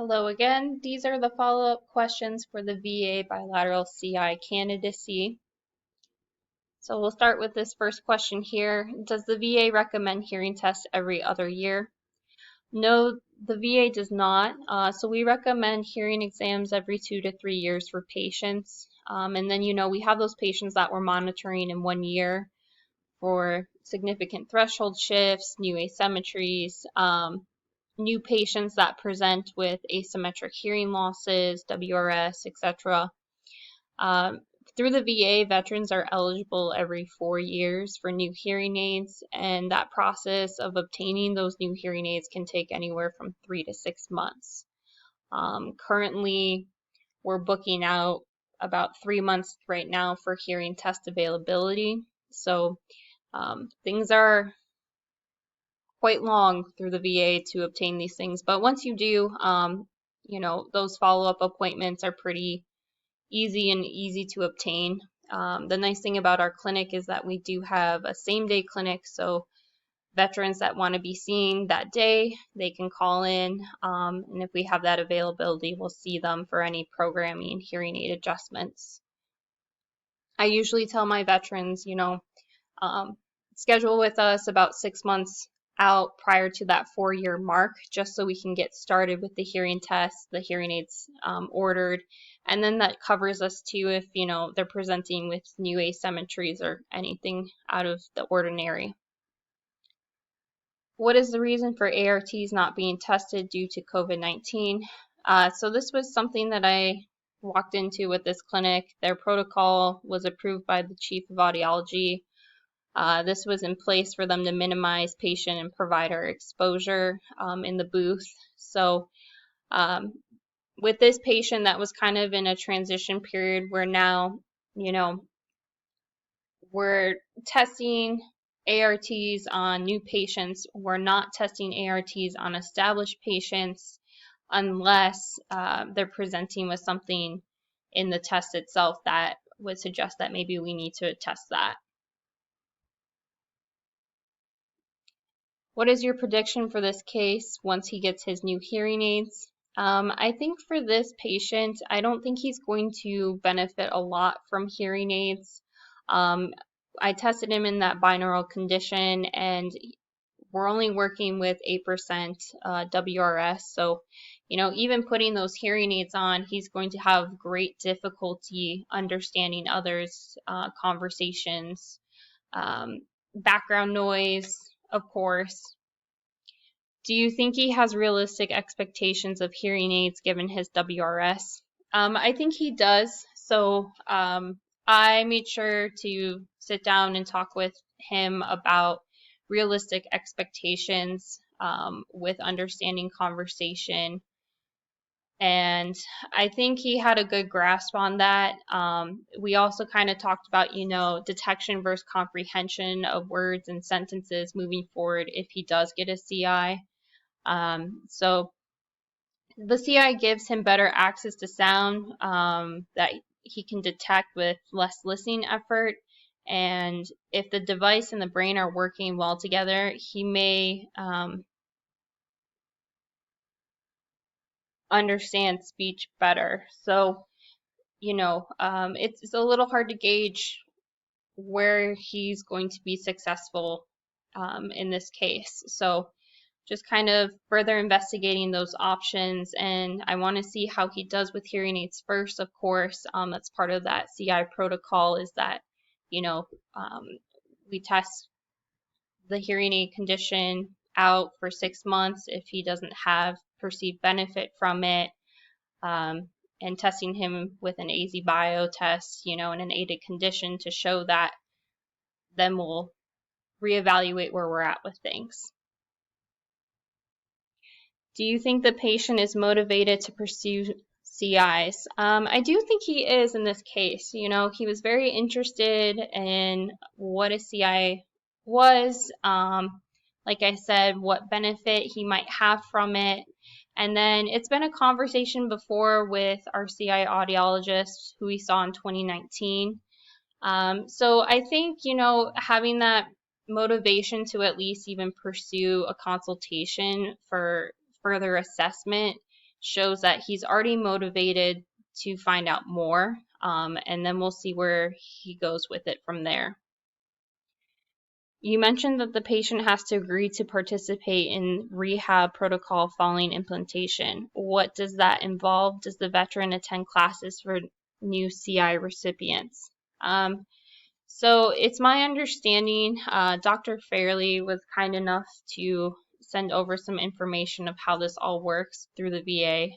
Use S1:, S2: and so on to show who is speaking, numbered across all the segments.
S1: Hello again. These are the follow-up questions for the VA Bilateral CI Candidacy. So we'll start with this first question here. Does the VA recommend hearing tests every other year? No, the VA does not. So we recommend hearing exams every 2 to 3 years for patients. And then, we have those patients that we're monitoring in 1 year for significant threshold shifts, new asymmetries, new patients that present with asymmetric hearing losses, WRS, etc. Through the VA, veterans are eligible every 4 years for new hearing aids, and that process of obtaining those new hearing aids can take anywhere from 3 to 6 months. Currently, we're booking out about 3 months right now for hearing test availability. So things are quite long through the VA to obtain these things. But once you do, those follow-up appointments are pretty easy to obtain. The nice thing about our clinic is that we do have a same-day clinic, so veterans that want to be seen that day, they can call in, and if we have that availability, we'll see them for any programming and hearing aid adjustments. I usually tell my veterans, schedule with us about 6 months out prior to that 4-year mark, just so we can get started with the hearing tests, the hearing aids ordered, and then that covers us too if they're presenting with new asymmetries or anything out of the ordinary. What is the reason for ARTs not being tested due to COVID-19? So this was something that I walked into with this clinic. Their protocol was approved by the chief of audiology. This was in place for them to minimize patient and provider exposure in the booth. So with this patient that was kind of in a transition period where now, we're testing ARTs on new patients. We're not testing ARTs on established patients unless they're presenting with something in the test itself that would suggest that maybe we need to test that. What is your prediction for this case once he gets his new hearing aids? I think for this patient, I don't think he's going to benefit a lot from hearing aids. I tested him in that binaural condition, and we're only working with 8% WRS. So, even putting those hearing aids on, he's going to have great difficulty understanding others' conversations, background noise, of course. Do you think he has realistic expectations of hearing aids given his WRS? I think he does. So I made sure to sit down and talk with him about realistic expectations with understanding conversation. And I think he had a good grasp on that. We also kind of talked about, detection versus comprehension of words and sentences moving forward if he does get a CI. So the CI gives him better access to sound that he can detect with less listening effort. And if the device and the brain are working well together, he may understand speech better. So, it's a little hard to gauge where he's going to be successful in this case. So just kind of further investigating those options, and I want to see how he does with hearing aids first, of course. That's part of that CI protocol, is that, we test the hearing aid condition out for 6 months if he doesn't have perceived benefit from it, and testing him with an AZ bio test, in an aided condition to show that. Then we'll reevaluate where we're at with things. Do you think the patient is motivated to pursue CIs? I do think he is in this case. He was very interested in what a CI was, like I said, what benefit he might have from it. And then it's been a conversation before with our CI audiologist who we saw in 2019. So I think, having that motivation to at least even pursue a consultation for further assessment shows that he's already motivated to find out more, and then we'll see where he goes with it from there. You mentioned that the patient has to agree to participate in rehab protocol following implantation. What does that involve? Does the veteran attend classes for new CI recipients? So it's my understanding, Dr. Fairley was kind enough to send over some information of how this all works through the VA.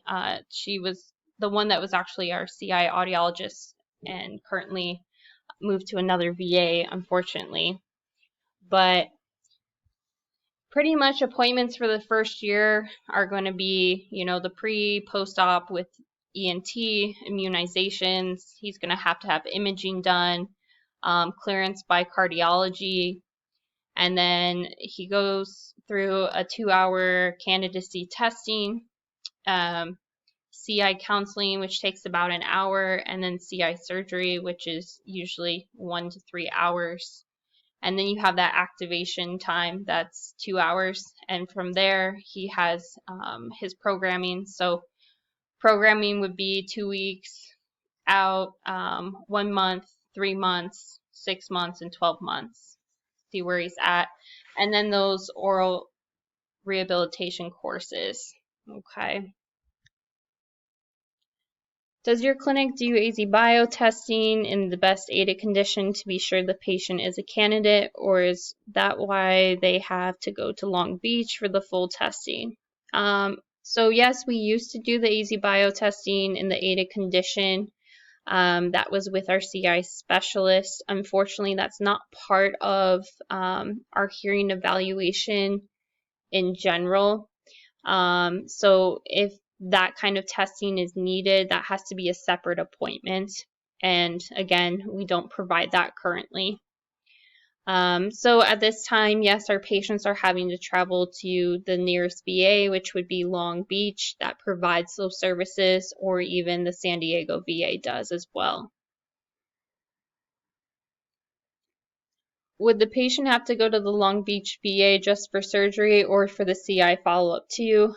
S1: She was the one that was actually our CI audiologist and currently moved to another VA, unfortunately. But pretty much appointments for the first year are going to be, the post-op with ENT, immunizations. He's going to have imaging done, clearance by cardiology, and then he goes through a 2-hour candidacy testing, CI counseling, which takes about an hour, and then CI surgery, which is usually 1 to 3 hours. And then you have that activation time, that's 2 hours. And from there, he has his programming. So programming would be 2 weeks out, 1 month, 3 months, 6 months, and 12 months. See where he's at. And then those oral rehabilitation courses. Okay. Does your clinic do AZ bio testing in the best aided condition to be sure the patient is a candidate, or is that why they have to go to Long Beach for the full testing? So yes, we used to do the AZ bio testing in the aided condition. That was with our CI specialist. Unfortunately, that's not part of our hearing evaluation in general. So if that kind of testing is needed, that has to be a separate appointment. And again, we don't provide that currently. So at this time, yes, our patients are having to travel to the nearest VA, which would be Long Beach, that provides those services, or even the San Diego VA does as well. Would the patient have to go to the Long Beach VA just for surgery or for the CI follow-up too?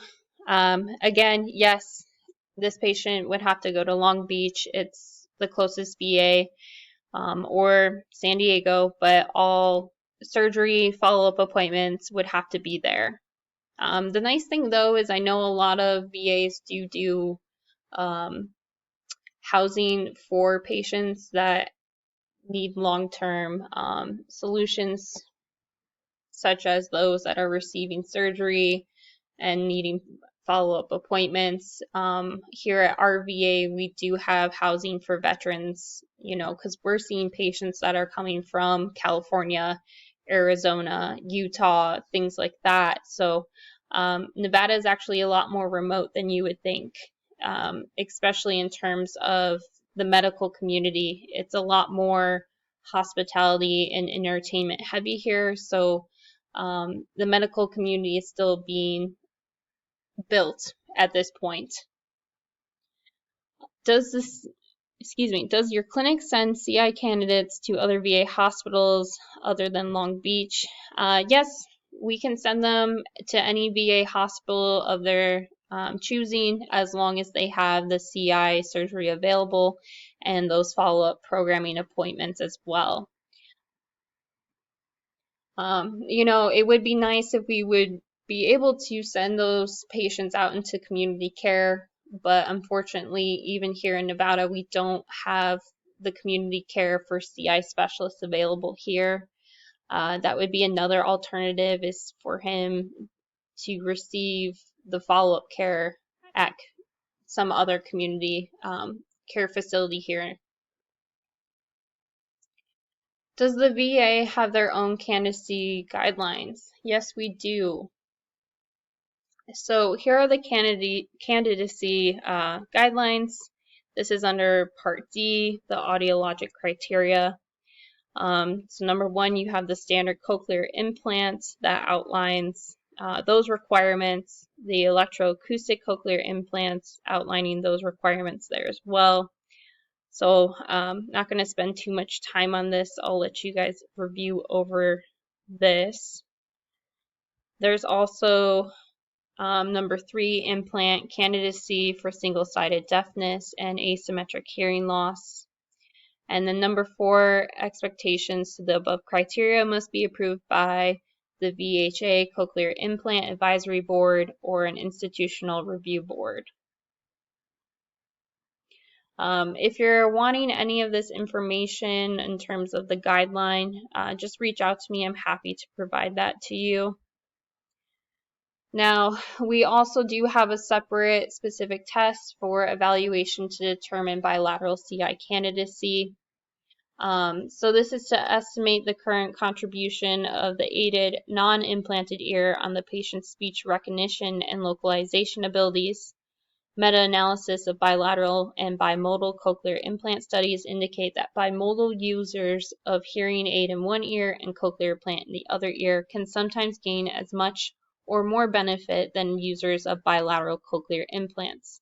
S1: Again, yes, this patient would have to go to Long Beach. It's the closest VA, or San Diego, but all surgery follow-up appointments would have to be there. The nice thing though is I know a lot of VAs do housing for patients that need long-term solutions, such as those that are receiving surgery and needing follow-up appointments. Here at our VA, we do have housing for veterans, because we're seeing patients that are coming from California, Arizona, Utah, things like that. So Nevada is actually a lot more remote than you would think, especially in terms of the medical community. It's a lot more hospitality and entertainment heavy here. So the medical community is still being built at this point. Does your clinic send CI candidates to other VA hospitals other than Long Beach? Yes, we can send them to any VA hospital of their choosing, as long as they have the CI surgery available and those follow-up programming appointments as well. It would be nice if we would be able to send those patients out into community care, but unfortunately, even here in Nevada, we don't have the community care for CI specialists available here. That would be another alternative, is for him to receive the follow-up care at some other community care facility here. Does the VA have their own candidacy guidelines? Yes, we do. So here are the candidacy guidelines. This is under Part D, the audiologic criteria. So number 1, you have the standard cochlear implant that outlines those requirements, the electroacoustic cochlear implants outlining those requirements there as well. So not going to spend too much time on this. I'll let you guys review over this. There's also Number 3, implant candidacy for single-sided deafness and asymmetric hearing loss. And then number 4, expectations to the above criteria must be approved by the VHA Cochlear Implant Advisory Board or an institutional review board. If you're wanting any of this information in terms of the guideline, just reach out to me. I'm happy to provide that to you. Now, we also do have a separate specific test for evaluation to determine bilateral CI candidacy. So this is to estimate the current contribution of the aided non-implanted ear on the patient's speech recognition and localization abilities. Meta-analysis of bilateral and bimodal cochlear implant studies indicate that bimodal users of hearing aid in one ear and cochlear implant in the other ear can sometimes gain as much or more benefit than users of bilateral cochlear implants,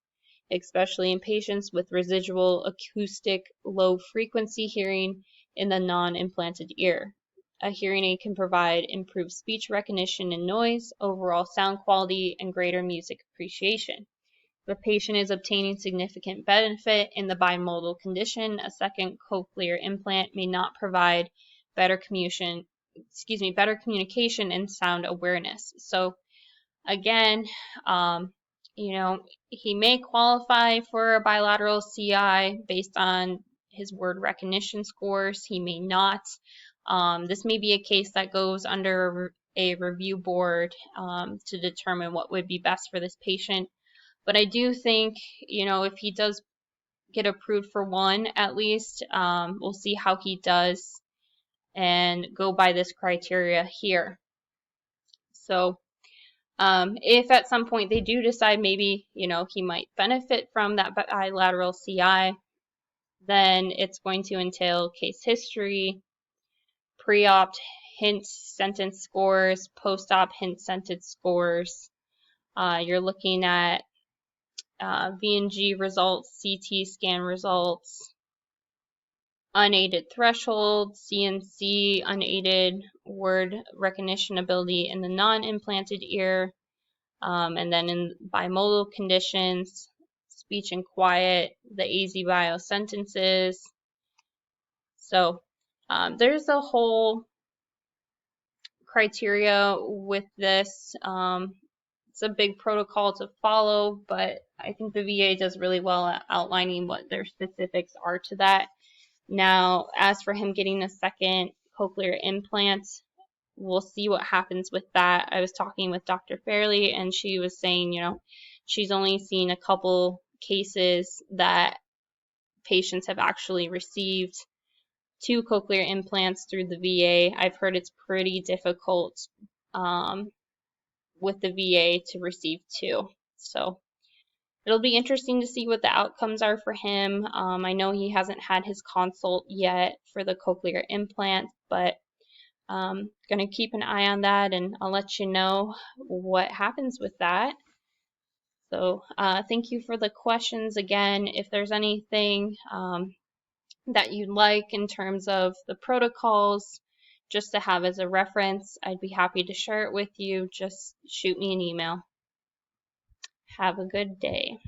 S1: especially in patients with residual acoustic low-frequency hearing in the non-implanted ear. A hearing aid can provide improved speech recognition and noise, overall sound quality, and greater music appreciation. If a patient is obtaining significant benefit in the bimodal condition, a second cochlear implant may not provide better communication and sound awareness. So again, he may qualify for a bilateral CI based on his word recognition scores. He may not. This may be a case that goes under a review board to determine what would be best for this patient. But I do think, if he does get approved for one, at least, we'll see how he does and go by this criteria here. So if at some point they do decide maybe, he might benefit from that bilateral CI, then it's going to entail case history, pre-op hint sentence scores, post-op hint sentence scores. You're looking at V&G results, CT scan results, unaided threshold, CNC, unaided word recognition ability in the non-implanted ear, and then in bimodal conditions, speech and quiet, the AZ-Bio sentences. So there's a whole criteria with this. It's a big protocol to follow, but I think the VA does really well at outlining what their specifics are to that. Now, as for him getting a second cochlear implant, we'll see what happens with that. I was talking with Dr. Fairley, and she was saying, she's only seen a couple cases that patients have actually received 2 cochlear implants through the VA. I've heard it's pretty difficult with the VA to receive 2. So it'll be interesting to see what the outcomes are for him. I know he hasn't had his consult yet for the cochlear implant, but going to keep an eye on that, and I'll let you know what happens with that. So thank you for the questions. Again, if there's anything that you'd like in terms of the protocols, just to have as a reference, I'd be happy to share it with you. Just shoot me an email. Have a good day.